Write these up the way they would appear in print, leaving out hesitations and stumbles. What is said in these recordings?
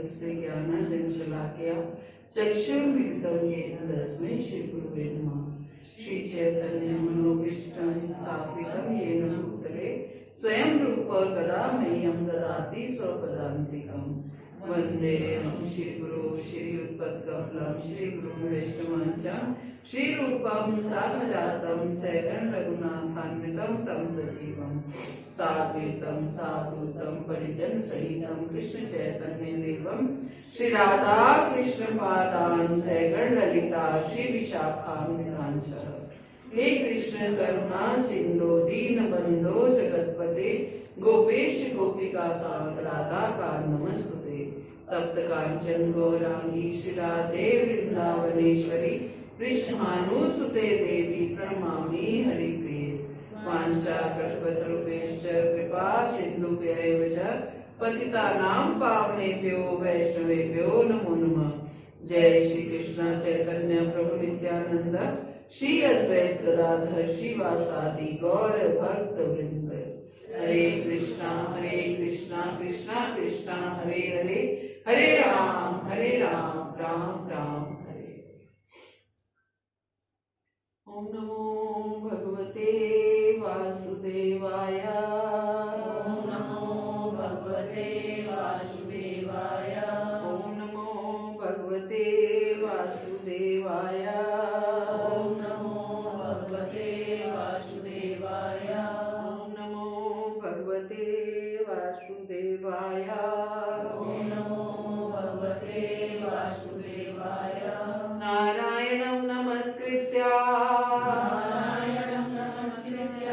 तस्य ज्ञानाञ्जनशलाकया चक्षुर्मिलितं येन तस्मै श्रीगुरुवे नमः। श्रीचैतन्यमनोभीष्टं स्थापितं येन भूतले स्वयं रूप कदा मह्यं ददाति स्वपदान्तिकम्। वन्देऽहं श्रीगुरो श्रीयुतपत्कमलं श्रीगुरुं वैष्णवांश्च श्रीरूपं साग्रजातं सहगण रघुनाथान्वितं तं सजीवं साद्वैतं साधुतं परिजन सहितं कृष्ण चैतन्य देवं श्री राधा कृष्ण पादान् सहगण ललिता श्री विशाखान्वितांश्च। हे कृष्ण करुणा सिंधु दीन बंधो जगतपते गोपेश गोपिका कांत राधा कांत नमस्कुते। तप्त कांचन गौरांगी श्री राधे वृंदावनेश्वरी कृष्णानुसुते देवी प्रणमामि हरिप्रिये। वाञ्छाकल्पतरुभ्यश्च कृपा सिन्धुभ्यैव च पतितानां पावनेभ्यो वैष्णवेभ्यो नमो नमः। जय श्री कृष्ण चैतन्य प्रभु नित्यानंद श्री अद्वैत गदाधर श्रीवासादि गौर भक्त वृंद। हरे कृष्णा कृष्णा कृष्णा हरे हरे, हरे राम राम राम हरे। ओम नमो भगवते वासुदेवाय। ओम नमो भगवते वासुदेवाय। ओम नमो भगवते वासुदेवाय। ओम नमो भगवते वासुदेवाय। ओम नमो भगवते वासुदेवाय। ओम नमो भगवते वासुदेवाय। नारायणं नमस्कृत्य नारायणं नमस्कृत्य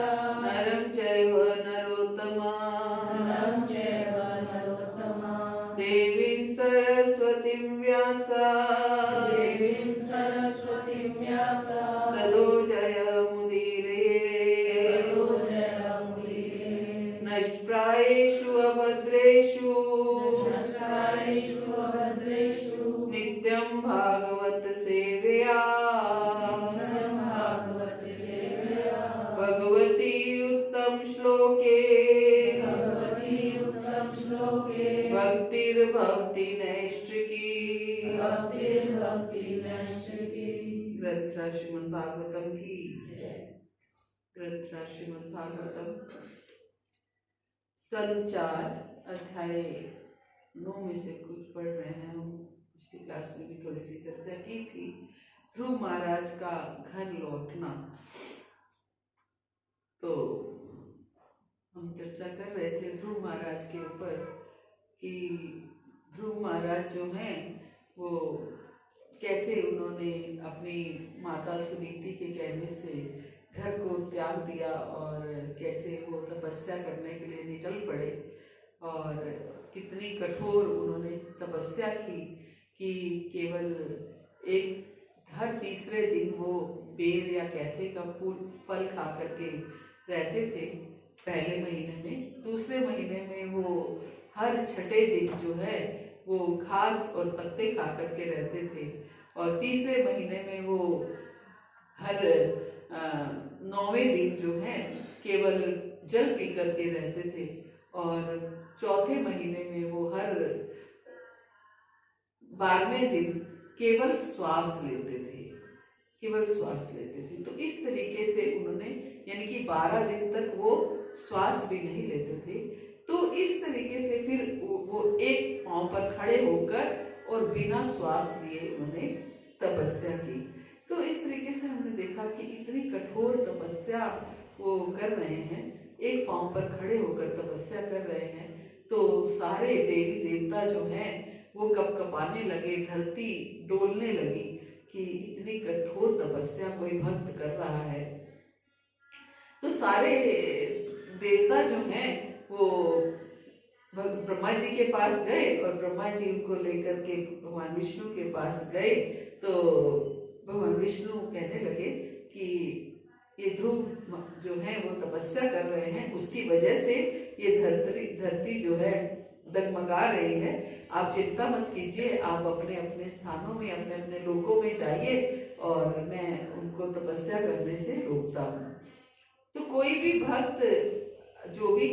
नरं चैव नरं चैव नरोत्तमं देवीं सरस्वतीं व्यास देवीं सरस्वतीं व्यास ततो जयमुदीरये। जयमुदीरये। नष्टप्रायेषु अभद्रेषु नष्टायेषु अभद्रेषु नित्यं भागवत सेवया नित्यं भागवत सेवया भगवती उत्तम श्लोके भगवती उत्तम श्लोके भक्तिर्भवति नैष्ठिकी। भक्तिर्भक्ति नैष्ठिकी। ग्रंथ श्रीमद् भागवतम की जय। ग्रंथ श्रीमद् भागवतम स्कंद 4 अध्याय 9 में से कुछ पढ़ रहे हैं हम। पिछली क्लास में भी थोड़ी सी चर्चा की थी। ध्रुव महाराज का घर लौटना। तो हम चर्चा कर रहे थे ध्रुव महाराज के ऊपर कि ध्रुव महाराज जो हैं वो कैसे उन्होंने अपनी माता सुनीति के कहने से घर को त्याग दिया और कैसे वो तपस्या करने के लिए निकल पड़े और कितनी कठोर उन्होंने तपस्या की कि केवल हर तीसरे दिन वो बेर या कैथे का फल खा करके रहते थे पहले महीने में। दूसरे महीने में वो हर छठे दिन जो है वो घास और पत्ते खा करके रहते थे और तीसरे महीने में वो हर 9वें दिन जो है केवल जल पी करके रहते थे और चौथे महीने में वो हर 12वें दिन केवल श्वास लेते थे। तो इस तरीके से उन्होंने यानी कि 12 दिन तक वो श्वास भी नहीं लेते थे। तो इस तरीके से फिर वो एक पांव पर खड़े होकर और बिना श्वास लिए उन्होंने तपस्या की। तो इस तरीके से हमने देखा कि इतनी कठोर तपस्या वो कर रहे हैं, एक पांव पर खड़े होकर तपस्या कर रहे हैं। तो सारे देवी देवता जो हैं वो कपकपाने लगे, धरती डोलने लगी कि इतनी कठोर तपस्या कोई भक्त कर रहा है। तो सारे देवता जो हैं वो ब्रह्मा जी के पास गए और ब्रह्मा जी उनको लेकर के भगवान विष्णु के पास गए। तो भगवान विष्णु कहने लगे कि ये ध्रुव जो है वो तपस्या कर रहे हैं, उसकी वजह से ये धरती जो है डगमगा रही है। आप चिंता मत कीजिए, आप अपने अपने स्थानों में अपने अपने लोकों में जाइए और मैं उनको तपस्या करने से रोकता हूँ। तो कोई भी भक्त जो भी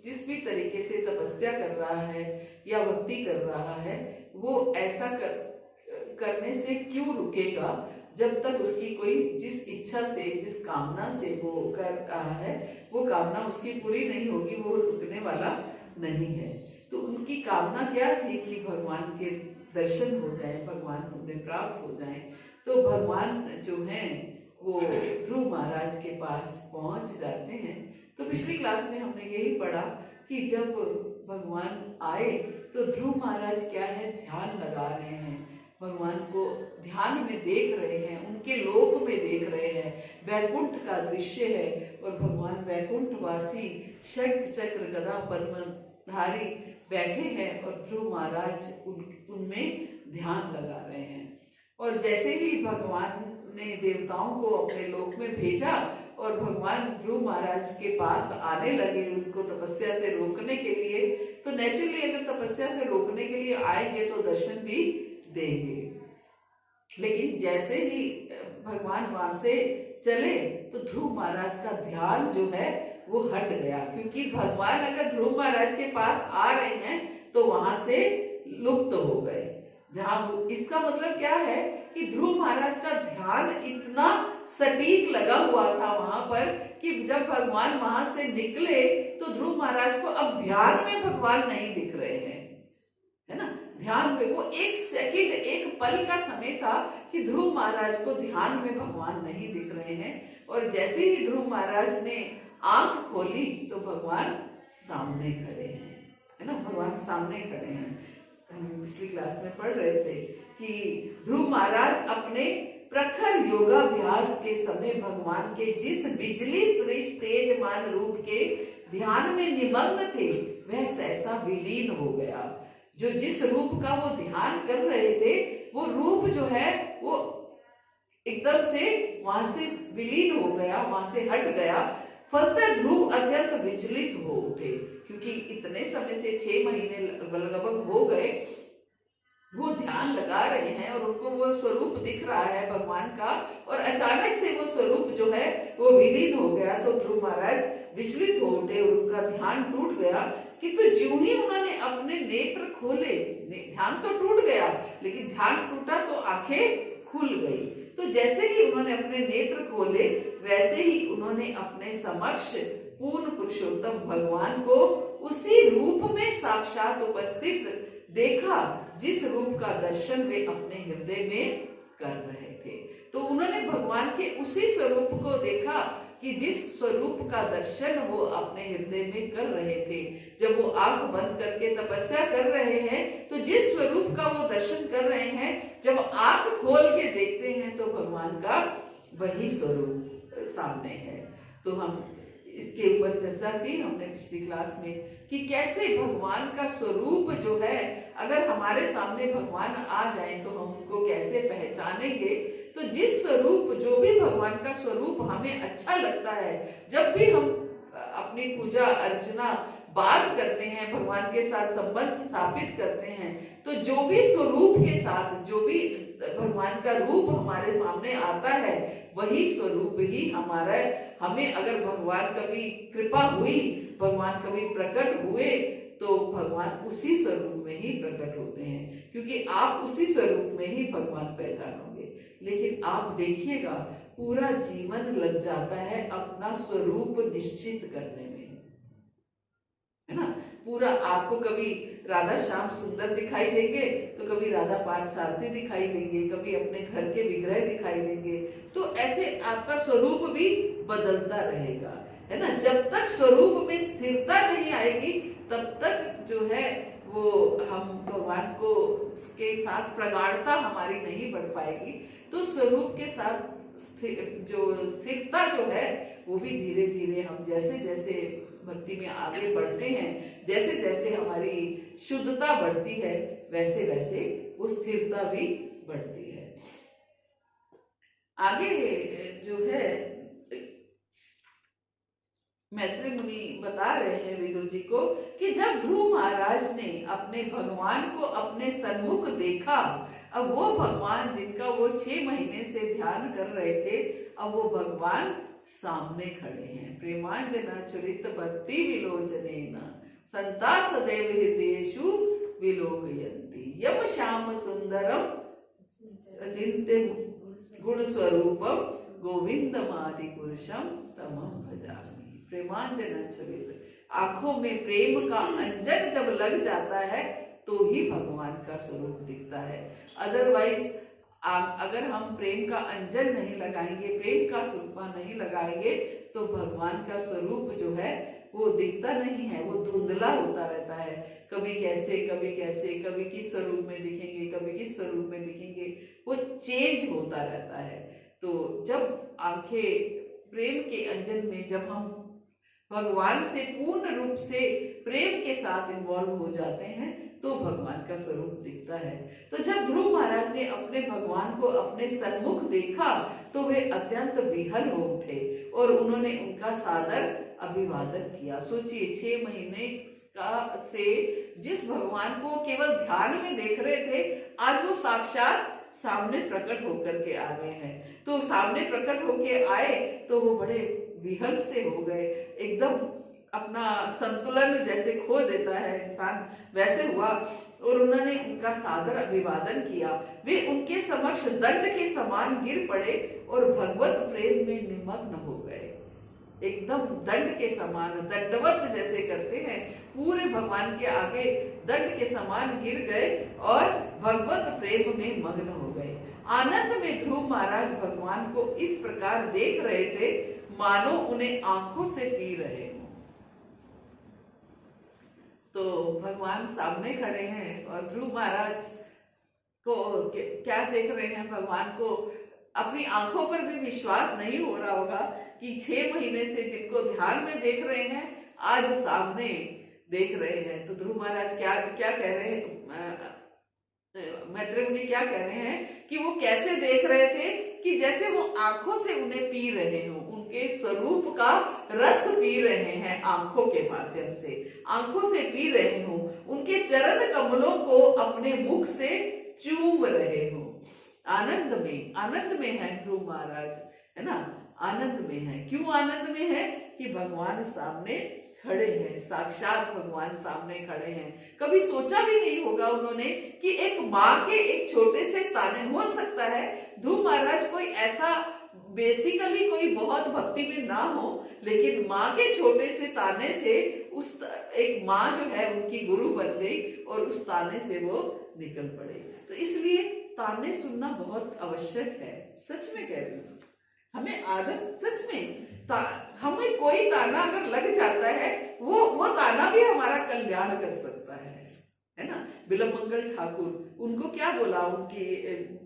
जिस भी तरीके से तपस्या कर रहा है, या भक्ति कर रहा है, वो ऐसा करने से क्यों रुकेगा जब तक उसकी कोई जिस इच्छा से, जिस कामना से वो कर रहा है, वो कामना उसकी पूरी नहीं होगी, वो रुकने वाला नहीं है। तो उनकी कामना क्या थी कि भगवान के दर्शन हो जाए, भगवान उन्हें प्राप्त हो जाए। तो भगवान जो हैं वो ध्रुव महाराज के पास पहुंच जाते हैं। तो पिछली क्लास में हमने यही पढ़ा कि जब भगवान आए तो ध्रुव महाराज क्या है, ध्यान लगा रहे हैं, भगवान को ध्यान में देख रहे हैं, उनके लोक में देख रहे हैं, वैकुंठ का दृश्य है और भगवान वैकुंठवासी शंख चक्र गदा पद्मधारी बैठे हैं और ध्रुव महाराज उनमें ध्यान लगा रहे हैं। और जैसे ही भगवान ने देवताओं को अपने लोक में भेजा और भगवान ध्रुव महाराज के पास आने लगे उनको तपस्या से रोकने के लिए, तो नेचुरली अगर तपस्या से रोकने के लिए आएंगे तो दर्शन भी देंगे। लेकिन जैसे ही भगवान वहां से चले तो ध्रुव महाराज का ध्यान जो है वो हट गया, क्योंकि भगवान अगर ध्रुव महाराज के पास आ रहे हैं तो वहां से लुप्त हो गए। जहां इसका मतलब क्या है कि ध्रुव महाराज का ध्यान इतना सटीक लगा हुआ था वहां पर कि जब भगवान वहां से निकले तो ध्रुव महाराज को अब ध्यान में भगवान नहीं दिख रहे हैं, है ना। ध्यान में वो एक सेकंड, एक पल का समय था कि ध्रुव महाराज को ध्यान में भगवान नहीं दिख रहे हैं। और जैसे ही ध्रुव महाराज ने आंख खोली तो भगवान सामने खड़े हैं, है ना, भगवान सामने खड़े हैं। हम पिछली क्लास में पढ़ रहे थे कि ध्रुव महाराज अपने प्रखर योगाभ्यास के समय भगवान के जिस बिजली सदृश तेजमान रूप के ध्यान में निमग्न थे वह सहसा विलीन हो गया। जो जिस रूप का वो ध्यान कर रहे थे वो रूप जो है वो एकदम से वहां से विलीन हो गया, वहां से हट गया। फलतः ध्रुव अत्यंत विचलित हो उठे, क्योंकि इतने समय से 6 महीने लगभग हो गए वो ध्यान लगा रहे हैं और उनको वो स्वरूप दिख रहा है भगवान का, और अचानक से वो स्वरूप जो है वो विलीन हो गया। तो ध्रुव महाराज विचलित हो उठे और उनका ध्यान टूट गया कि तो ज्यों ही उन्होंने अपने नेत्र खोले, ध्यान तो टूट गया लेकिन ध्यान टूटा तो आंखें खुल गई। तो जैसे ही उन्होंने अपने नेत्र खोले वैसे ही उन्होंने अपने समक्ष पूर्ण पुरुषोत्तम भगवान को उसी रूप में साक्षात उपस्थित देखा जिस रूप का दर्शन वे अपने हृदय में कर रहे थे। तो उन्होंने भगवान के उसी स्वरूप को देखा कि जिस स्वरूप का दर्शन वो अपने हृदय में कर रहे थे। जब वो आंख बंद करके तपस्या कर रहे हैं तो जिस स्वरूप का वो दर्शन कर रहे हैं, जब आंख खोल के देखते हैं तो भगवान का वही स्वरूप सामने है। तो हम इसके ऊपर चर्चा की हमने पिछली क्लास में कि कैसे भगवान का स्वरूप जो है, अगर हमारे सामने भगवान आ जाए तो हम उनको कैसे पहचानेंगे। तो जिस स्वरूप, जो भी भगवान का स्वरूप हमें अच्छा लगता है, जब भी हम अपनी पूजा अर्चना बात करते हैं, भगवान के साथ संबंध स्थापित करते हैं, तो जो भी स्वरूप के साथ, जो भी भगवान का रूप हमारे सामने आता है वही स्वरूप ही हमारा, हमें अगर भगवान कभी कृपा हुई, भगवान कभी प्रकट हुए तो भगवान उसी स्वरूप में ही प्रकट होते हैं, क्योंकि आप उसी स्वरूप में ही भगवान पहचानोगे। लेकिन आप देखिएगा पूरा जीवन लग जाता है अपना स्वरूप निश्चित करने में, है ना। पूरा आपको कभी राधा श्याम सुंदर दिखाई देंगे तो कभी राधा पार्थसारथी दिखाई देंगे, कभी अपने घर के विग्रह दिखाई देंगे। तो ऐसे आपका स्वरूप भी बदलता रहेगा, है ना। जब तक स्वरूप में स्थिरता नहीं आएगी तब तक जो है वो हम भगवान को के साथ प्रगाढ़ता हमारी नहीं बढ़ पाएगी। तो स्वरूप के साथ जो स्थिरता जो है वो भी धीरे धीरे हम जैसे जैसे भक्ति में आगे बढ़ते हैं, जैसे जैसे हमारी शुद्धता बढ़ती है वैसे वैसे वो स्थिरता भी बढ़ती है। आगे जो है मैत्री मुनि बता रहे हैं विदुर जी को कि जब ध्रुव महाराज ने अपने भगवान को अपने सन्मुख देखा, अब वो भगवान जिनका वो 6 महीने से ध्यान कर रहे थे, अब वो भगवान सामने खड़े हैं। प्रेमांजना चरित भक्ति विलोचनेन संता सदैव हृदयेषु विलोकयन्ति यम श्याम सुंदरम अचिंत्य गुण स्वरूपम गोविंदमादि पुरुषम तमं भजामि। प्रेमांजन छवित, आंखों में प्रेम का अंजन जब लग जाता है तो ही भगवान का स्वरूप दिखता है। अदरवाइज अगर हम प्रेम का अंजन नहीं लगाएंगे, प्रेम का सुरमा नहीं लगाएंगे, तो भगवान का स्वरूप जो है वो दिखता नहीं है, वो धुंधला होता रहता है। कभी कैसे कभी कैसे, कभी किस स्वरूप में दिखेंगे, कभी किस स्वरूप में दिखेंगे, वो चेंज होता रहता है। तो जब आंखें प्रेम के अंजन में, जब हम भगवान से पूर्ण रूप से प्रेम के साथ इन्वॉल्व हो जाते हैं तो भगवान का स्वरूप दिखता है। तो जब ध्रुव महाराज ने अपने भगवान को अपने सन्मुख देखा तो वे अत्यंत विहल हो उठे और उन्होंने उनका सादर अभिवादन किया। सोचिए 6 महीने का से जिस भगवान को केवल ध्यान में देख रहे थे, आज वो साक्षात सामने प्रकट होकर के आ गए हैं। तो सामने प्रकट होके आए तो वो बड़े विहल से हो गए, एकदम अपना संतुलन जैसे खो देता है इंसान, वैसे हुआ। और उन्होंने उनका सादर अभिवादन किया। वे उनके समक्ष दंड के समान गिर पड़े और भगवत प्रेम में निमग्न हो गए। एकदम दंड के समान, दंडवत जैसे करते हैं, पूरे भगवान के आगे दंड के समान गिर गए और भगवत प्रेम में मग्न हो गए। आनंद में ध्रुव महाराज भगवान को इस प्रकार देख रहे थे मानो उन्हें आंखों से पी रहे हों। तो भगवान सामने खड़े हैं और ध्रुव महाराज को क्या देख रहे हैं, भगवान को अपनी आंखों पर भी विश्वास नहीं हो रहा होगा कि 6 महीने से जिनको ध्यान में देख रहे हैं आज सामने देख रहे हैं। तो ध्रुव महाराज क्या क्या कह रहे हैं, मैत्रेय मुनि क्या कह रहे हैं कि वो कैसे देख रहे थे कि जैसे वो आंखों से उन्हें पी रहे हो, उनके स्वरूप का रस पी रहे हैं, आंखों के माध्यम से, आंखों से पी रहे हो, उनके चरण कमलों को अपने मुख से चूम रहे हो। आनंद में है ध्रुव महाराज, है ना, आनंद में है। क्यों आनंद में है कि भगवान सामने खड़े हैं, साक्षात भगवान सामने खड़े हैं। कभी सोचा भी नहीं होगा उन्होंने कि एक माँ के एक छोटे से ताने, हो सकता है ध्रुव महाराज कोई ऐसा बेसिकली कोई बहुत भक्ति में ना हो, लेकिन माँ के छोटे से ताने से उस एक माँ जो है उनकी गुरु बन गई और उस ताने से वो निकल पड़े। तो इसलिए ताने सुनना बहुत आवश्यक है, सच में कह रही हूँ। हमें आदत, सच में हमें कोई ताना अगर लग जाता है वो ताना भी हमारा कल्याण कर सकता है ना। बिलमंगल ठाकुर, उनको क्या बोला, उनकी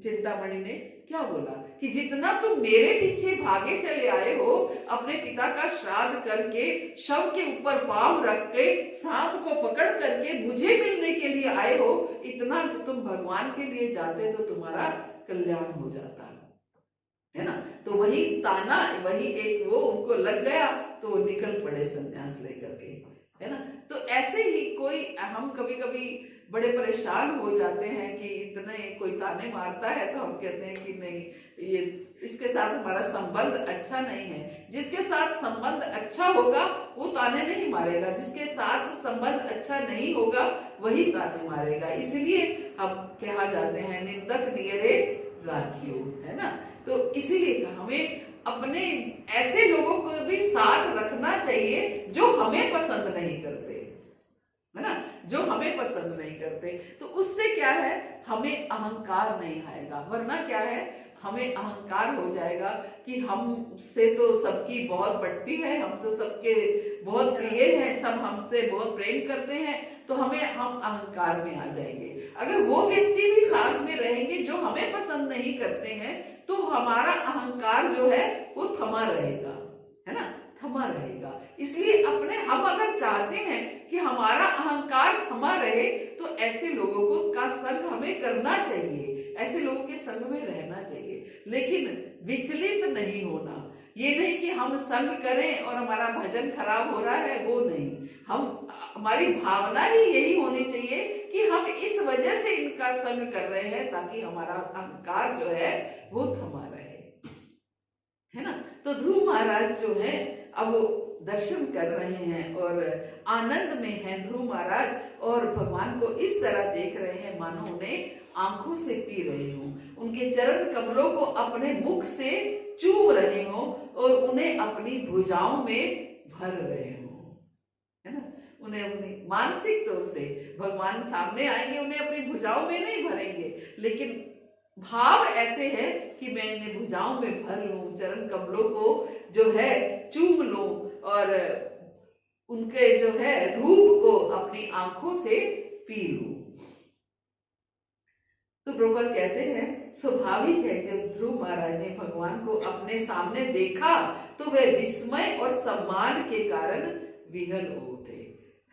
चिंतामणि ने क्या बोला कि जितना तुम मेरे पीछे भागे चले आए हो, अपने पिता का श्राद्ध करके, शव के ऊपर पांव रख के, सांप को पकड़ करके मुझे मिलने के लिए आए हो, इतना जो तुम भगवान के लिए जाते तो तुम्हारा कल्याण हो जाता, है ना। तो वही ताना, वही एक वो उनको लग गया तो निकल पड़े संन्यास लेकर के, है ना। तो ऐसे ही कोई, हम कभी कभी बड़े परेशान हो जाते हैं कि इतने कोई ताने मारता है तो हम कहते हैं कि नहीं, ये इसके साथ हमारा संबंध अच्छा नहीं है। जिसके साथ संबंध अच्छा होगा वो ताने नहीं मारेगा, जिसके साथ संबंध अच्छा नहीं होगा वही ताने मारेगा। इसलिए हम कहा जाते हैं निंदक नियरे राखियो, है ना। तो इसीलिए हमें अपने ऐसे लोगों को भी साथ रखना चाहिए जो हमें पसंद नहीं करते, है ना, जो हमें पसंद नहीं करते। तो उससे क्या है, हमें अहंकार नहीं आएगा, वरना क्या है, हमें अहंकार हो जाएगा कि हमसे तो सबकी बहुत बढ़ती है, हम तो सबके बहुत प्रिय हैं, सब हमसे बहुत प्रेम करते हैं, तो हम अहंकार में आ जाएंगे। अगर वो व्यक्ति भी साथ में रहेंगे जो हमें पसंद नहीं करते हैं तो हमारा अहंकार जो है वो थमा रहेगा, है ना, थमा रहेगा। इसलिए हम अगर चाहते हैं कि हमारा अहंकार थमा रहे तो ऐसे लोगों को का संग हमें करना चाहिए, ऐसे लोगों के संग में रहना चाहिए, लेकिन विचलित नहीं होना। ये नहीं कि हम संग करें और हमारा भजन खराब हो रहा है, वो नहीं। हमारी भावना ही यही होनी चाहिए कि हम इस वजह से इनका संग कर रहे हैं ताकि हमारा अहंकार जो है वो थमा रहे, है ना। तो ध्रुव महाराज जो है, अब वो दर्शन कर रहे हैं और आनंद में हैं ध्रुव महाराज, और भगवान को इस तरह देख रहे हैं मानो उन्हें आंखों से पी रहे हों, उनके चरण कमलों को अपने मुख से चूम रहे हों और उन्हें अपनी भुजाओं में भर रहे हों, है ना। उन्हें अपनी मानसिक तौर से भगवान सामने आएंगे, उन्हें अपनी भुजाओं में नहीं भरेंगे, लेकिन भाव ऐसे है कि मैं इन्हें भुजाओं में भर लूं, चरण कमलों को जो है चूम लूं और उनके जो है रूप को अपनी आंखों से पी लूं। तो प्रभुपाद कहते हैं स्वाभाविक है जब ध्रुव महाराज ने भगवान को अपने सामने देखा तो वे विस्मय और सम्मान के कारण विहल हो उठे,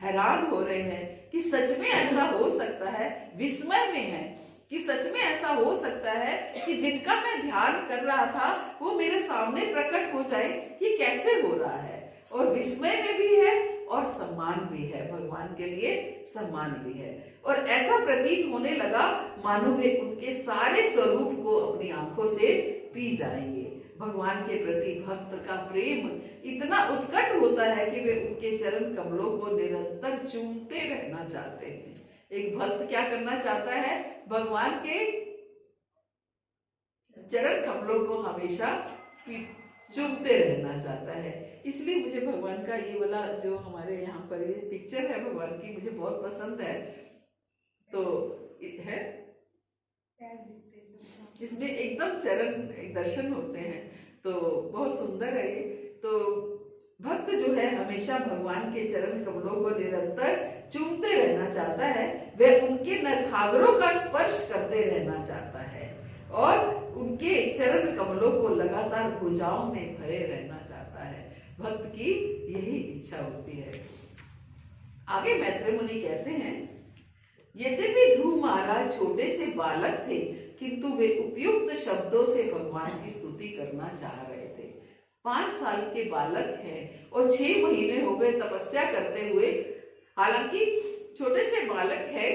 हैरान हो रहे हैं कि सच में ऐसा हो सकता है, विस्मय में है कि सच में ऐसा हो सकता है कि जिनका मैं ध्यान कर रहा था वो मेरे सामने प्रकट हो जाए, ये कैसे हो रहा है। और विस्मय में भी है और सम्मान भी है, भगवान के लिए सम्मान भी है। और ऐसा प्रतीत होने लगा मानो वे उनके सारे स्वरूप को अपनी आंखों से पी जाएंगे। भगवान के प्रति भक्त का प्रेम इतना उत्कट होता है कि वे उनके चरण कमलों को निरंतर चूमते रहना चाहते हैं। एक भक्त क्या करना चाहता है, भगवान के चरण कमलों को हमेशा चूमते रहना चाहता है। इसलिए मुझे भगवान का ये वाला जो हमारे यहाँ पर ये पिक्चर है भगवान की, मुझे बहुत पसंद है। तो है इसमें एकदम चरण दर्शन होते हैं, तो बहुत सुंदर है ये। तो भक्त जो है हमेशा भगवान के चरण कमलों को निरंतर चूमते रहना चाहता है, वह उनके नखाग्रों का स्पर्श करते रहना चाहता है और उनके चरण कमलों को लगातार भुजाओं में भरे रहना चाहता है। भक्त की यही इच्छा होती है। आगे मैत्रेय मुनि कहते हैं, यद्यपि ध्रुव महाराज छोटे से बालक थे किंतु वे उपयुक्त शब्दों से भगवान की स्तुति करना चाह रहे थे। 5 साल के बालक हैं और 6 महीने हो गए तपस्या करते हुए। हालांकि छोटे से बालक है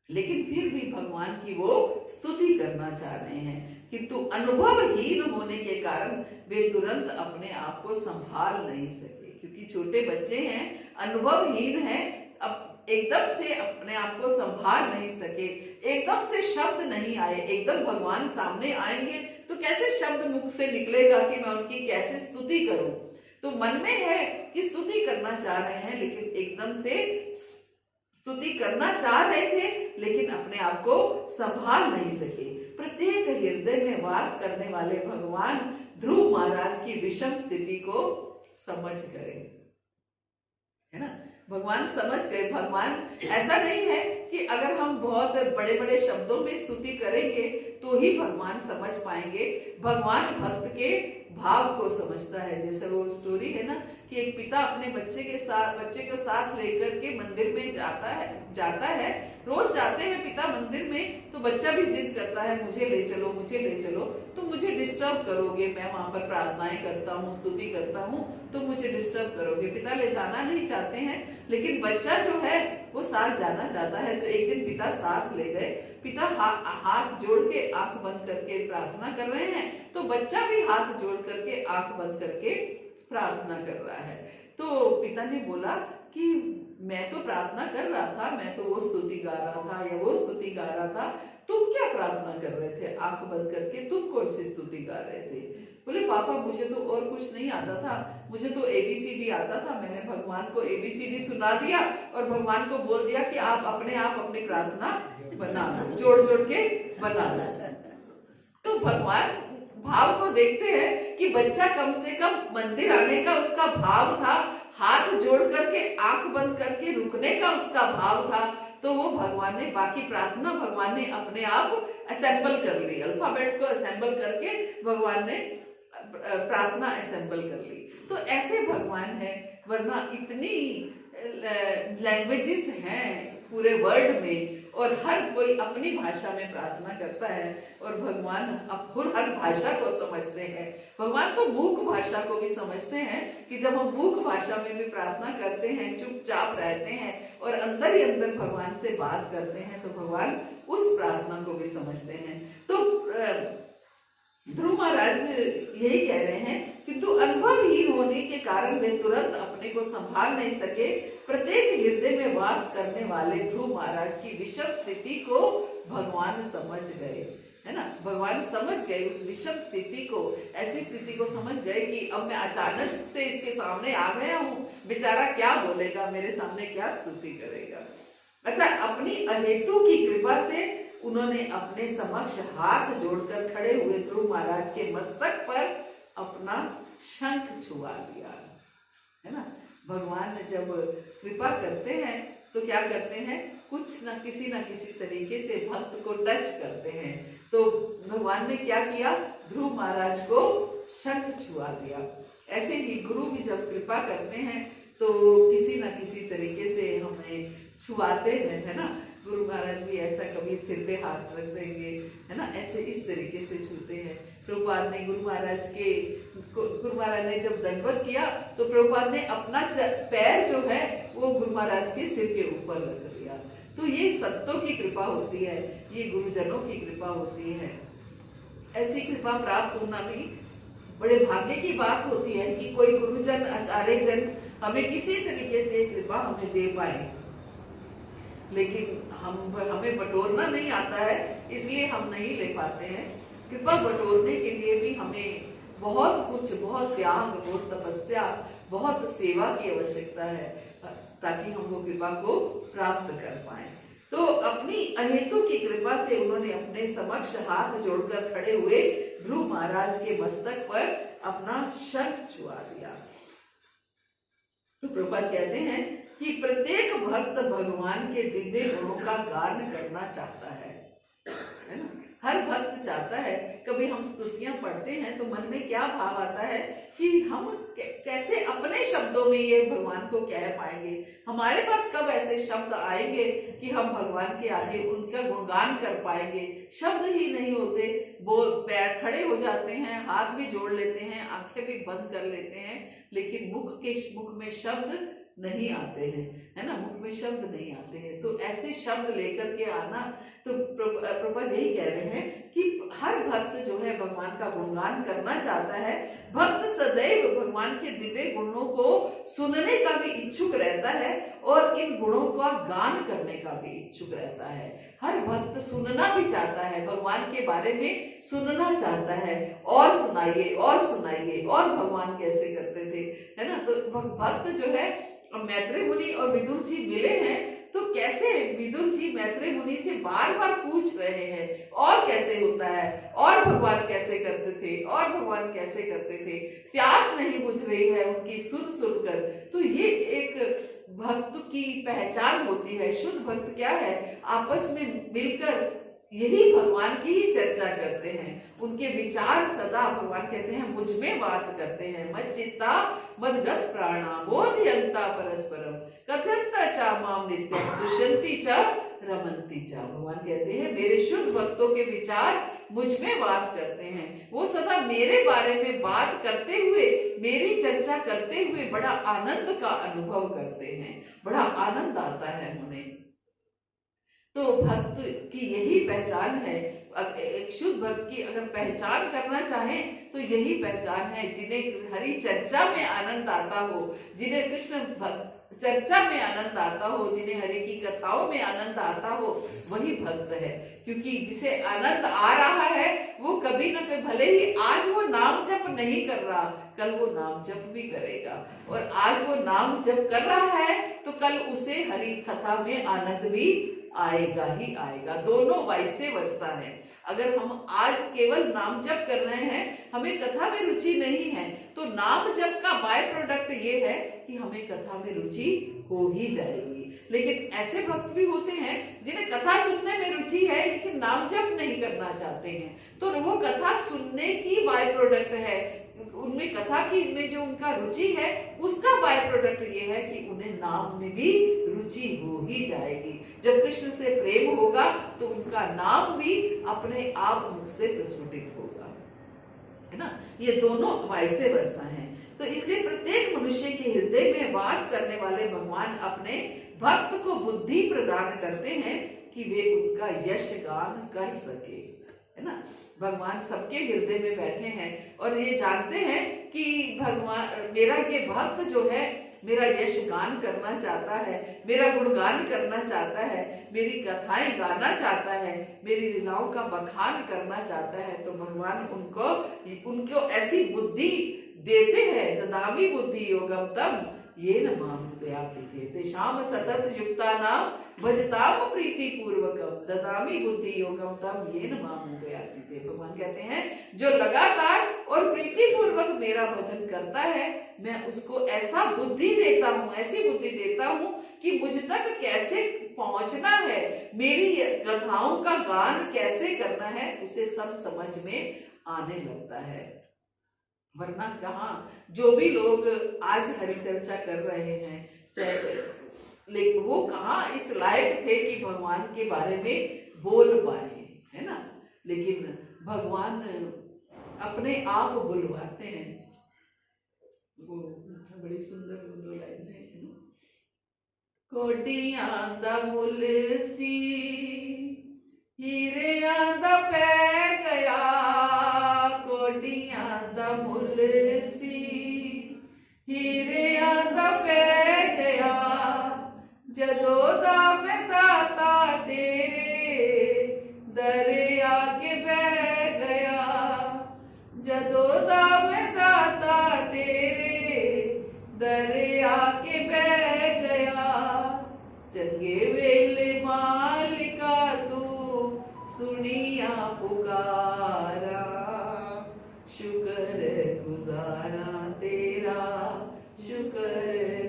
लेकिन फिर भी भगवान की वो स्तुति करना चाह रहे हैं, किंतु अनुभवहीन होने के कारण वे तुरंत अपने आप को संभाल नहीं सके। क्योंकि छोटे बच्चे हैं, अनुभवहीन हैं, अब एकदम से अपने आप को संभाल नहीं सके, एकदम से शब्द नहीं आए। एकदम भगवान सामने आएंगे तो कैसे शब्द मुख से निकलेगा कि मैं उनकी कैसे स्तुति करूं। तो मन में है कि स्तुति करना चाह रहे हैं, लेकिन एकदम से स्तुति करना चाह रहे थे लेकिन अपने आप को संभाल नहीं सके। प्रत्येक हृदय में वास करने वाले भगवान ध्रुव महाराज की विषम स्थिति को समझ गए, है ना। भगवान समझ गए। भगवान ऐसा नहीं है कि अगर हम बहुत बड़े बड़े शब्दों में स्तुति करेंगे तो ही भगवान समझ पाएंगे। भगवान भक्त के भाव को समझता है। जैसे वो स्टोरी है ना कि एक पिता अपने बच्चे को साथ लेकर के मंदिर में जाता है। रोज जाते हैं पिता मंदिर में, तो बच्चा भी जिद करता है मुझे ले चलो, मुझे ले चलो, तो मुझे डिस्टर्ब करोगे, मैं वहां पर प्रार्थनाएं करता हूँ, स्तुति करता हूँ, तो मुझे डिस्टर्ब करोगे। पिता ले जाना नहीं चाहते हैं, लेकिन बच्चा जो है वो साथ जाना चाहता है। तो एक दिन पिता साथ ले गए। पिता हाथ जोड़ के आंख बंद करके प्रार्थना कर रहे हैं, तो बच्चा भी हाथ जोड़ करके आंख बंद करके प्रार्थना कर रहा है। तो पिता ने बोला कि मैं तो प्रार्थना कर रहा था, मैं तो वो स्तुति गा रहा था या वो स्तुति गा रहा था, तुम क्या प्रार्थना कर रहे थे आंख बंद करके, तुम कौन सी स्तुति गा रहे थे। बोले पापा मुझे तो और कुछ नहीं आता था, मुझे तो ABCD आता था। मैंने भगवान को ABCD सुना दिया और भगवान को बोल दिया कि आप अपनी प्रार्थना बना लो, जोड़ जोड़ के बना लो। तो भगवान भाव को देखते हैं कि बच्चा कम से कम मंदिर आने का उसका भाव था, हाथ जोड़ करके आंख बंद करके रुकने का उसका भाव था। तो वो भगवान ने बाकी प्रार्थना भगवान ने अपने आप असेंबल कर ली, अल्फाबेट्स को असेंबल करके भगवान ने प्रार्थना असेंबल कर ली। तो ऐसे भगवान है, वरना इतनी लैंग्वेजेस हैं पूरे वर्ल्ड में और हर कोई अपनी भाषा में प्रार्थना करता है और भगवान हर भाषा को समझते हैं। भगवान तो मूक भाषा को भी समझते हैं कि जब हम मूक भाषा में भी प्रार्थना करते हैं, चुपचाप रहते हैं और अंदर ही अंदर भगवान से बात करते हैं, तो भगवान उस प्रार्थना को भी समझते हैं। तो ध्रुव महाराज यही कह रहे हैं कि तू अनुभवहीन होने के कारण वे तुरंत अपने को संभाल नहीं सके। प्रत्येक हृदय में वास करने वाले ध्रुव महाराज की विषम स्थिति को भगवान समझ गए, है ना। भगवान समझ गए उस विषम स्थिति को, ऐसी स्थिति को समझ गए कि अब मैं अचानक से इसके सामने आ गया हूँ, बेचारा क्या बोलेगा, मेरे सामने क्या स्तुति करेगा। अतः अपनी अहेतु की कृपा से उन्होंने अपने समक्ष हाथ जोड़कर खड़े हुए ध्रुव महाराज के मस्तक पर अपना शंख छुआ लिया, है ना। भगवान जब कृपा करते हैं तो क्या करते हैं, कुछ न किसी तरीके से भक्त को टच करते हैं। तो भगवान ने क्या किया, ध्रुव महाराज को शंख छुआ दिया। ऐसे ही गुरु भी जब कृपा करते हैं तो किसी न किसी तरीके से हमें छुआते हैं, है ना। गुरु महाराज भी ऐसा कभी सिर पे हाथ रख देंगे, है ना, ऐसे इस तरीके से छूते हैं। प्रभुपाद ने गुरु महाराज ने जब दंडवत किया तो प्रभुपाद ने अपना पैर जो है वो गुरु महाराज के सिर के ऊपर रख दिया। तो ये संतों की कृपा होती है, ये गुरुजनों की कृपा होती है। ऐसी कृपा प्राप्त होना भी बड़े भाग्य की बात होती है कि कोई गुरुजन, आचार्य जन हमें किसी तरीके से कृपा हमें दे पाए। लेकिन हमें बटोरना नहीं आता है, इसलिए हम नहीं ले पाते हैं। कृपा बटोरने के लिए भी हमें बहुत कुछ, बहुत त्याग, बहुत तपस्या, बहुत सेवा की आवश्यकता है ताकि हम वो कृपा को प्राप्त कर पाए। तो अपनी अहेतु की कृपा से उन्होंने अपने समक्ष हाथ जोड़कर खड़े हुए ध्रुव महाराज के मस्तक पर अपना शंख छुआ दिया। तो प्रभुपाद कहते हैं कि प्रत्येक भक्त भगवान के दिव्य गुणों का गान करना चाहता है ना। हर भक्त चाहता है। कभी हम स्तुतियां पढ़ते हैं तो मन में क्या भाव आता है कि हम कैसे अपने शब्दों में ये भगवान को कह पाएंगे। हमारे पास कब ऐसे शब्द आएंगे कि हम भगवान के आगे उनका गुणगान कर पाएंगे। शब्द ही नहीं होते, वो पैर खड़े हो जाते हैं, हाथ भी जोड़ लेते हैं, आंखें भी बंद कर लेते हैं, लेकिन मुख में शब्द नहीं आते हैं, है ना। मुख में शब्द नहीं आते हैं। तो ऐसे शब्द लेकर के आना, तो प्रभुपाद यही कह रहे हैं कि हर भक्त जो है भगवान का गुणगान करना चाहता है। भक्त सदैव भगवान के दिव्य गुणों को सुनने का भी इच्छुक रहता है और इन गुणों का गान करने का भी इच्छुक रहता है। हर भक्त सुनना भी चाहता है, भगवान के बारे में सुनना चाहता है, और सुनाइए और सुनाइए, और भगवान कैसे करते थे, है ना। तो भक्त जो है, मैत्रेय मुनि और विदुर जी मिले हैं तो कैसे विदुर जी मैत्रेय मुनि से बार बार पूछ रहे हैं और कैसे होता है, और भगवान कैसे करते थे, और भगवान कैसे करते थे। प्यास नहीं बुझ रही है उनकी सुन सुनकर। तो ये एक भक्त की पहचान होती है। शुद्ध भक्त क्या है, आपस में मिलकर यही भगवान की ही चर्चा करते हैं। उनके विचार सदा, भगवान कहते हैं, मुझ में वास करते हैं। मच्चित्ता मदगत प्राणा बोधयन्ता परस्परम कथयन्ता च माम नित्यं तुष्यन्ति च रमन्ति च। भगवान कहते हैं मेरे शुद्ध भक्तों के विचार मुझ में वास करते हैं। वो सदा मेरे बारे में बात करते हुए, मेरी चर्चा करते हुए बड़ा आनंद का अनुभव करते हैं, बड़ा आनंद आता है उन्हें। तो भक्त की यही पहचान है। एक शुद्ध भक्त की अगर पहचान करना चाहें तो यही पहचान है। जिन्हें हरि चर्चा में आनंद आता हो, जिन्हें कृष्ण चर्चा में आनंद आता हो, जिन्हें हरि की कथाओं में आनंद आता हो, वही भक्त है। क्योंकि जिसे आनंद आ रहा है वो कभी न कभी, भले ही आज वो नाम जप नहीं कर रहा, कल वो नाम जप भी करेगा। और आज वो नाम जप कर रहा है तो कल उसे हरि कथा में आनंद भी आएगा ही आएगा। दोनों वैसे वर्षा है। अगर हम आज केवल नाम जप कर रहे हैं, हमें कथा में रुचि नहीं है, तो नाम जप का बाय प्रोडक्ट ये है कि हमें कथा में रुचि हो ही जाएगी। लेकिन ऐसे भक्त भी होते हैं जिन्हें कथा सुनने में रुचि है लेकिन नाम जप नहीं करना चाहते हैं, तो वो कथा सुनने की बाय प्रोडक्ट है। उनमें कथा की में जो उनका रुचि है उसका बाय प्रोडक्ट ये है कि उन्हें नाम में भी रुचि हो ही जाएगी। जब कृष्ण से प्रेम होगा तो उनका नाम भी अपने आप मुख से प्रस्फुटित होगा, है ना। ये दोनों वैसे वर्षा हैं। तो इसलिए प्रत्येक मनुष्य के हृदय में वास करने वाले भगवान अपने भक्त को बुद्धि प्रदान करते हैं कि वे उनका यश गान कर सके, है ना। भगवान सबके हृदय में बैठे हैं और ये जानते हैं कि भगवान मेरा ये भक्त जो है मेरा यश गान करना चाहता है, मेरा गुणगान करना चाहता है, मेरी कथाएं गाना चाहता है, मेरी लीलाओं का बखान करना चाहता है, तो भगवान उनको ऐसी बुद्धि देते हैं। ददामि बुद्धि योगम तम येन माम प्रयान्ति तेषां सतत युक्तानां भजताम प्रीति पूर्वकम ददामि बुद्धि योगम तम येन माम प्रयान्ति। भगवान कहते हैं जो लगातार और प्रीति पूर्वक मेरा भजन करता है, मैं उसको ऐसा बुद्धि देता हूँ, ऐसी बुद्धि देता हूँ कि मुझ तक कैसे पहुंचना है, मेरी कथाओं का गान कैसे करना है, उसे सब समझ में आने लगता है। वरना कहाँ जो भी लोग आज हरिचर्चा कर रहे हैं, चाहे लेकिन वो कहाँ इस लायक थे कि भगवान के बारे में बोल पाए, है ना। लेकिन भगवान अपने आप बुलवाते हैं। वो बड़ी सुंदर दो लाइन है ना। कोटियां दा मुल सी हीरियां दा पै गया, कोटियां दा मुल सी हीरियां दा पै गया, जदों दा मैं दाता तेरे दरिया के बह गया, जदों दा मैं दाता तेरे दरिया के बह गया, चंगे वेले मालिका तू सुनिया पुकारा, शुक्र गुजारा तेरा शुक्र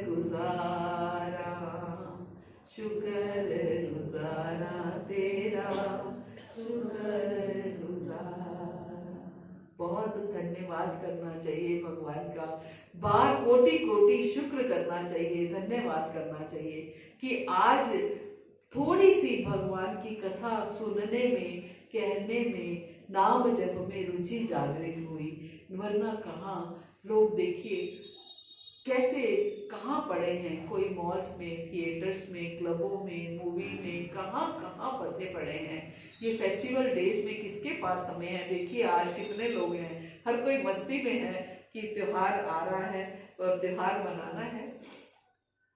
गुजारा, शुक्र गुजारा तेरा शुक्र गुजारा। बहुत धन्यवाद करना चाहिए भगवान का, बार कोटि कोटि शुक्र करना चाहिए, धन्यवाद करना चाहिए कि आज थोड़ी सी भगवान की कथा सुनने में, कहने में, नाम जप में रुचि जागृत हुई। वरना कहाँ लोग देखिए कैसे कहाँ पड़े हैं, कोई मॉल्स में, थिएटर्स में, क्लबों में, मूवी में, कहाँ कहाँ फंसे पड़े हैं। ये फेस्टिवल डेज में किसके पास समय है। देखिए आज कितने लोग हैं, हर कोई मस्ती में है कि त्योहार आ रहा है और त्योहार मनाना है।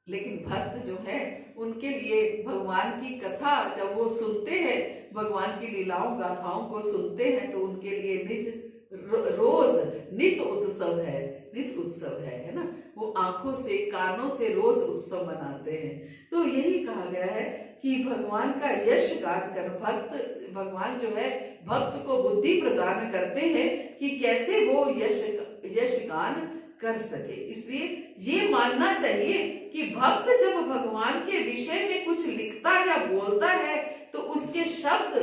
लेकिन भक्त जो है उनके लिए भगवान की कथा जब वो सुनते हैं, भगवान की लीलाओं गाथाओं को सुनते हैं, तो उनके लिए रोज नित उत्सव है, नित उत्सव है ना। वो आंखों से कानों से रोज उत्सव मनाते हैं। तो यही कहा गया है कि भगवान का यश गान कर भगवान जो है भक्त को बुद्धि प्रदान करते हैं कि कैसे वो यश गान कर सके। इसलिए ये मानना चाहिए कि भक्त जब भगवान के विषय में कुछ लिखता या बोलता है तो उसके शब्द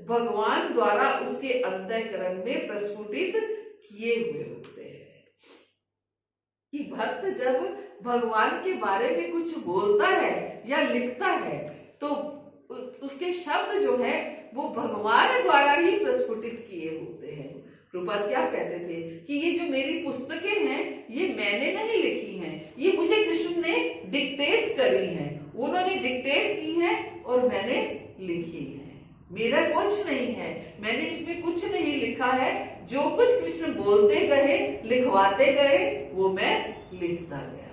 भगवान द्वारा उसके अंतःकरण में प्रस्फुटित किए हुए होते हैं। कि भक्त जब भगवान के बारे में कुछ बोलता है या लिखता है तो उसके शब्द जो है वो भगवान द्वारा ही प्रस्फुटित किए होते हैं। प्रभुपाद क्या कहते थे कि ये जो मेरी पुस्तकें हैं ये मैंने नहीं लिखी हैं, ये मुझे कृष्ण ने डिक्टेट करी हैं, उन्होंने डिक्टेट की हैं और मैंने लिखी है। मेरा कुछ नहीं है, मैंने इसमें कुछ नहीं लिखा है, जो कुछ कृष्ण बोलते गए लिखवाते गए वो मैं लिखता गया,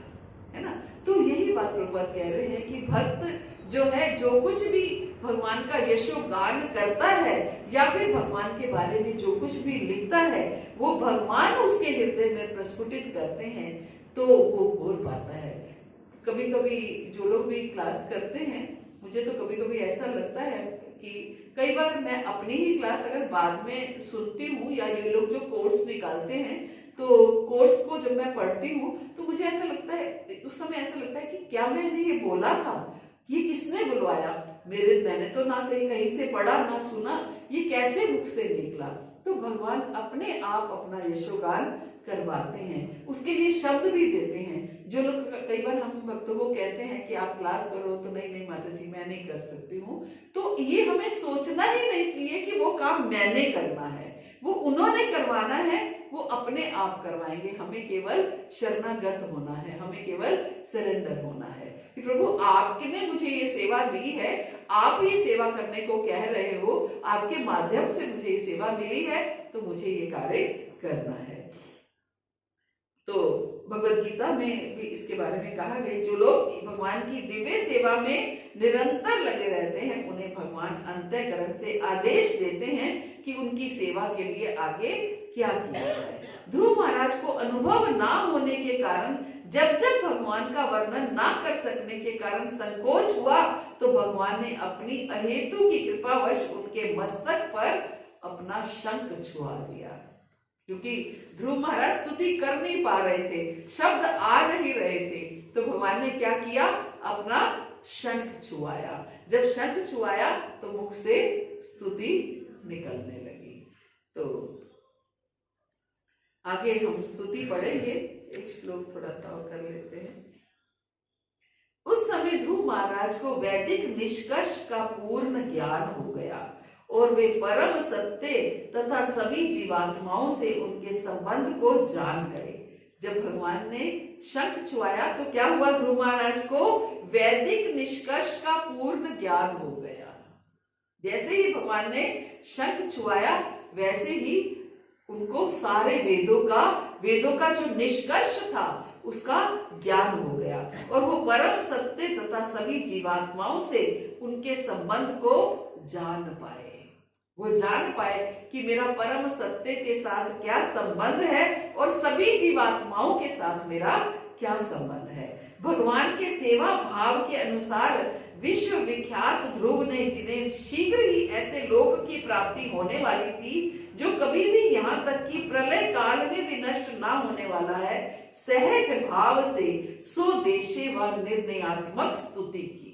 है ना। तो यही बात प्रभुपाद कह रहे हैं कि भक्त जो है जो कुछ भी भगवान का यशोगान करता है या फिर भगवान के बारे में जो कुछ भी लिखता है वो भगवान उसके हृदय में प्रस्फुटित करते हैं तो वो बोल पाता है। कभी कभी जो लोग भी क्लास करते हैं, मुझे तो कभी कभी ऐसा लगता है कि कई बार मैं अपनी ही क्लास अगर बाद में सुनती हूँ या ये लोग जो कोर्स निकालते हैं तो कोर्स को जब मैं पढ़ती हूँ तो मुझे ऐसा लगता है, उस समय ऐसा लगता है कि क्या मैंने ये बोला था, ये किसने बुलवाया, मैंने तो ना कहीं से पढ़ा ना सुना, ये कैसे मुख से निकला। तो भगवान अपने आप अपना यशोगान करवाते हैं, उसके लिए शब्द भी देते हैं। जो लोग कई बार हम भक्तों को कहते हैं कि आप क्लास करो तो नहीं माता जी मैं नहीं कर सकती हूँ, तो ये हमें सोचना ही नहीं चाहिए कि वो काम मैंने करना है, वो उन्होंने करवाना है, वो अपने आप करवाएंगे। हमें केवल शरणागत होना है, हमें केवल सरेंडर होना है कि प्रभु आपने मुझे ये सेवा दी है, आप ये सेवा करने को कह रहे हो, आपके माध्यम से मुझे ये सेवा मिली है, तो मुझे ये कार्य करना है। तो भगवत गीता में भी इसके बारे में कहा गया, जो लोग भगवान की दिव्य सेवा में निरंतर लगे रहते हैं, उन्हें भगवान अंतःकरण से आदेश देते हैं कि उनकी सेवा के लिए आगे क्या किया जाए। ध्रुव महाराज को अनुभव ना होने के कारण, जब जब भगवान का वर्णन ना कर सकने के कारण संकोच हुआ, तो भगवान ने अपनी अहेतु की कृपावश उनके मस्तक पर अपना शंख छुआ दिया। क्योंकि ध्रुव महाराज स्तुति कर नहीं पा रहे थे, शब्द आ नहीं रहे थे, तो भगवान ने क्या किया, अपना शंख छुआया। जब शंख छुआया तो मुख से स्तुति निकलने लगी। तो आगे हम स्तुति पढ़ेंगे, एक श्लोक थोड़ा सा और कर लेते हैं। उस समय ध्रुव महाराज को वैदिक निष्कर्ष का पूर्ण ज्ञान हो गया और वे परम सत्य तथा सभी जीवात्माओं से उनके संबंध को जान गए। जब भगवान ने शंख छुआया तो क्या हुआ, ध्रुव महाराज को वैदिक निष्कर्ष का पूर्ण ज्ञान हो गया। जैसे ही भगवान ने शंख छुआया, वैसे ही उनको सारे वेदों का जो निष्कर्ष था उसका ज्ञान हो गया, और वो परम सत्य तथा सभी जीवात्माओं से उनके संबंध को जान पाए। वो जान पाए कि मेरा परम सत्य के साथ क्या संबंध है और सभी जीवात्माओं के साथ मेरा क्या संबंध है। भगवान के सेवा भाव के अनुसार विश्व विख्यात ध्रुव ने, जिन्हें शीघ्र ही ऐसे लोक की प्राप्ति होने वाली थी जो कभी भी यहाँ तक कि प्रलय काल में भी नष्ट ना होने वाला है, सहज भाव से स्वदेशी व निर्णयात्मक स्तुति की।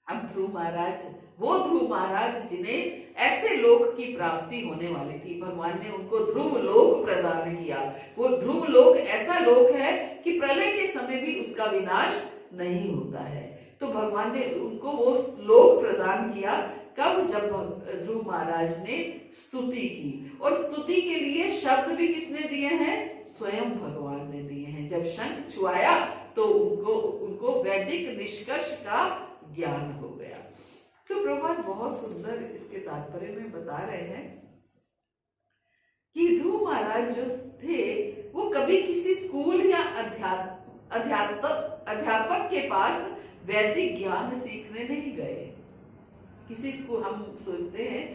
अब ध्रुव महाराज, वो ध्रुव महाराज जिन्हें ऐसे लोक की प्राप्ति होने वाली थी, भगवान ने उनको ध्रुव लोक प्रदान किया। वो ध्रुव लोक ऐसा लोक है कि प्रलय के समय भी उसका विनाश नहीं होता है। तो भगवान ने उनको वो लोक प्रदान किया। कब? जब ध्रुव महाराज ने स्तुति की, और स्तुति के लिए शब्द भी किसने दिए हैं? स्वयं भगवान ने दिए हैं। जब शंख छुआया तो उनको वैदिक निष्कर्ष का ज्ञान हो गया। तो प्रभुपाद बहुत सुंदर इसके तात्पर्य में बता रहे हैं कि ध्रुव महाराज जो थे वो कभी किसी स्कूल या अध्यापक के पास वैदिक ज्ञान सीखने नहीं गए। किसी स्कूल, हम सोचते हैं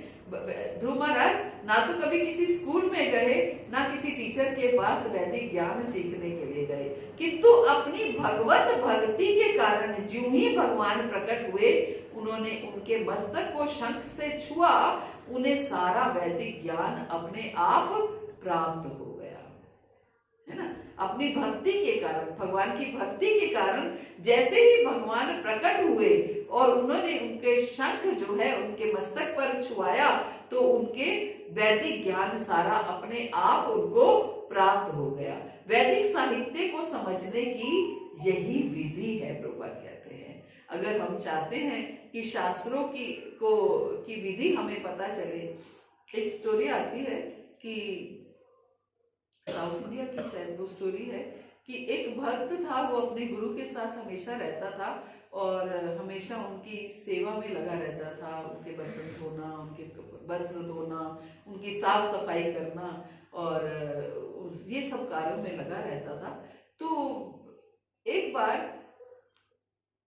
ध्रुव महाराज ना तो कभी किसी स्कूल में गए, ना किसी टीचर के पास वैदिक ज्ञान सीखने के लिए गए, किंतु अपनी भगवत भक्ति के कारण ज्यों ही भगवान प्रकट हुए, उन्होंने उनके मस्तक को शंख से छुआ, उन्हें सारा वैदिक ज्ञान अपने आप प्राप्त हो गया, है ना। अपनी भक्ति के कारण, भगवान की भक्ति के कारण जैसे ही भगवान प्रकट हुए और उन्होंने उनके शंख जो है उनके मस्तक पर छुआया, तो उनके वैदिक ज्ञान सारा अपने आप उनको प्राप्त हो गया। वैदिक साहित्य को समझने की यही विधि है, प्रभुपाद कहते हैं। अगर हम चाहते हैं कि शास्त्रों की विधि हमें पता चले, एक स्टोरी आती है कि साउथ इंडिया की शायद वो स्टोरी है कि एक भक्त था, वो अपने गुरु के साथ हमेशा रहता था और हमेशा उनकी सेवा में लगा रहता था। उनके बर्तन धोना, उनके वस्त्र धोना, उनकी साफ सफाई करना और ये सब कार्यों में लगा रहता था। तो एक बार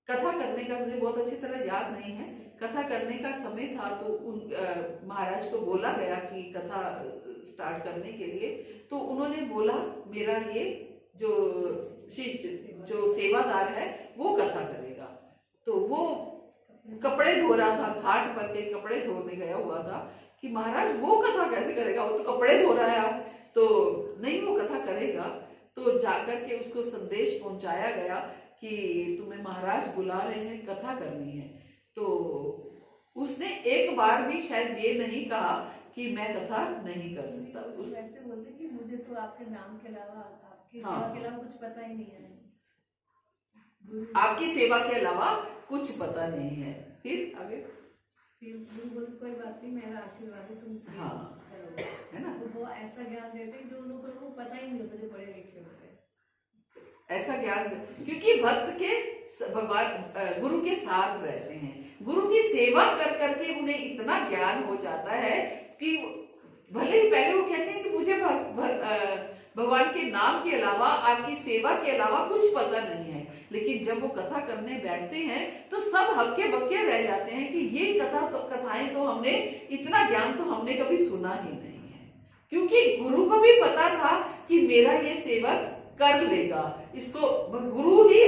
कथा करने का, मुझे बहुत अच्छी तरह याद नहीं है, कथा करने का समय था, तो उन महाराज को बोला गया कि कथा स्टार्ट करने के लिए। तो उन्होंने बोला मेरा ये जो सेवादार है वो कथा करेगा। तो वो कपड़े धो रहा था, घाट पर के कपड़े धोने गया हुआ था कि महाराज वो कथा कैसे करेगा, वो तो कपड़े धो रहा है। तो नहीं, वो कथा करेगा। तो जाकर के उसको संदेश पहुंचाया गया कि तुम्हें महाराज बुला रहे हैं, कथा करनी है। तो उसने एक बार भी शायद ये नहीं कहा कि मैं कथा नहीं कर सकता। ऐसे बोलते कि मुझे तो आपके नाम के अलावा, आपकी हाँ, सेवा के अलावा कुछ पता ही नहीं है, आपकी सेवा के अलावा कुछ पता नहीं है। फिर आगे फिर गुरु बोलते कोई बात नहीं, मेरा आशीर्वाद है, तुम हाँ करोगे, है ना। तो वो ऐसा ज्ञान देते जो उन लोगों को पता ही नहीं होता, जो पढ़े लिखे होते। ऐसा ज्ञान, क्योंकि भक्त के भगवान गुरु के साथ रहते हैं। गुरु की सेवा कर करके उन्हें इतना ज्ञान हो जाता है कि भले ही पहले वो कहते हैं कि मुझे भगवान के नाम के अलावा, आपकी सेवा के अलावा कुछ पता नहीं है, लेकिन जब वो कथा करने बैठते हैं तो सब हक्के बक्के रह जाते हैं कि ये कथाएं तो हमने, इतना ज्ञान तो हमने कभी सुना ही नहीं है। क्योंकि गुरु को भी पता था कि मेरा ये सेवक कर लेगा, इसको गुरु ही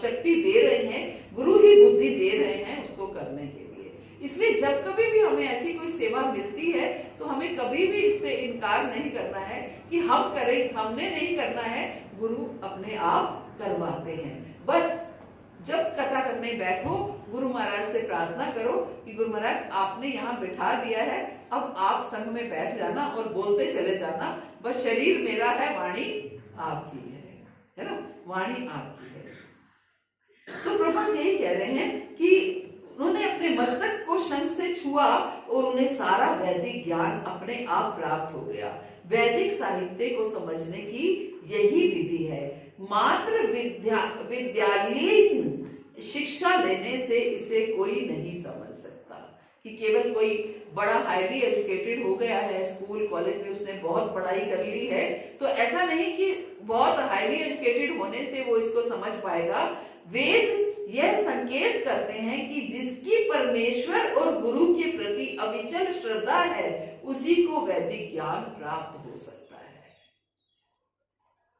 शक्ति दे रहे हैं, गुरु ही बुद्धि दे रहे हैं उसको करने के लिए। इसलिए जब कभी भी हमें ऐसी कोई सेवा मिलती है तो हमें कभी भी इससे इनकार नहीं करना है कि हम करें, हमने नहीं करना है, गुरु अपने आप करवाते हैं। बस जब कथा करने बैठो गुरु महाराज से प्रार्थना करो कि गुरु महाराज आपने यहाँ बिठा दिया है, अब आप संग में बैठ जाना और बोलते चले जाना, बस शरीर मेरा है, वाणी आपकी है ना, वाणी आपकी है। तो प्रभु यही कह रहे हैं कि उन्होंने अपने मस्तक को शंख से छुआ और उन्हें सारा वैदिक ज्ञान अपने आप प्राप्त हो गया। वैदिक साहित्य को समझने की यही विधि है। मात्र विद्यालयीन शिक्षा लेने से इसे कोई नहीं समझ सकता कि केवल कोई बड़ा हाईली एजुकेटेड हो गया है, स्कूल कॉलेज में उसने बहुत पढ़ाई कर ली है, तो ऐसा नहीं कि बहुत हाईली एजुकेटेड होने से वो इसको समझ पाएगा। वेद यह संकेत करते हैं कि जिसकी परमेश्वर और गुरु के प्रति अविचल श्रद्धा है उसी को वैदिक ज्ञान प्राप्त हो सकता है।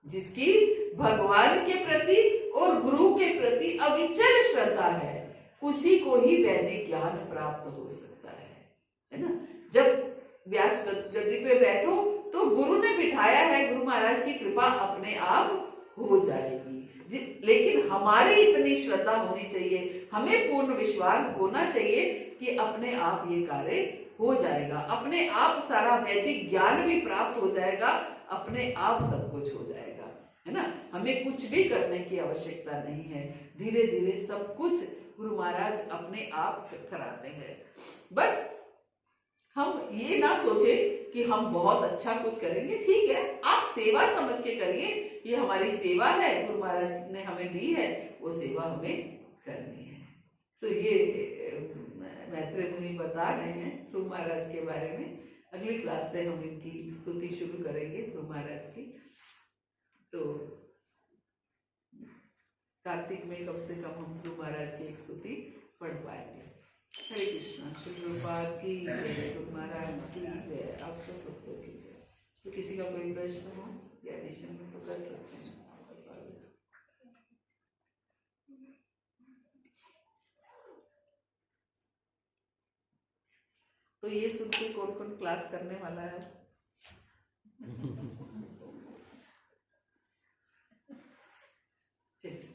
जिसकी भगवान के प्रति और गुरु के प्रति अविचल श्रद्धा है उसी को ही वैदिक ज्ञान प्राप्त हो सकता है ना। जब व्यास गद्दी पे बैठो तो गुरु ने बिठाया है, गुरु महाराज की कृपा अपने आप हो जाएगी। लेकिन हमारी इतनी श्रद्धा होनी चाहिए, हमें पूर्ण विश्वास होना चाहिए कि अपने आप ये कार्य हो जाएगा, अपने आप सारा वैदिक ज्ञान भी प्राप्त हो जाएगा, अपने आप सब कुछ हो जाएगा, है ना। हमें कुछ भी करने की आवश्यकता नहीं है, धीरे धीरे सब कुछ गुरु महाराज अपने आप कराते हैं। बस हम ये ना सोचे कि हम बहुत अच्छा कुछ करेंगे, ठीक है, आप सेवा समझ के करिए, ये हमारी सेवा है, गुरु महाराज ने हमें दी है, वो सेवा हमें करनी है। तो ये मैत्रेय मुनि बता रहे हैं ध्रुव महाराज के बारे में। अगली क्लास से हम इनकी स्तुति शुरू करेंगे ध्रुव महाराज की। तो कार्तिक में कम से कम हम ध्रुव महाराज की एक स्तुति पढ़ पाएंगे। हरे कृष्णा। श्री गुरुपाद की जय, गुरु महाराज की जय, आप सब भक्तों की जय। तो किसी का कोई प्रश्न हो या एडिशन में तो कर सकते हैं। तो ये सुन के कौन कौन क्लास करने वाला है? चलिए,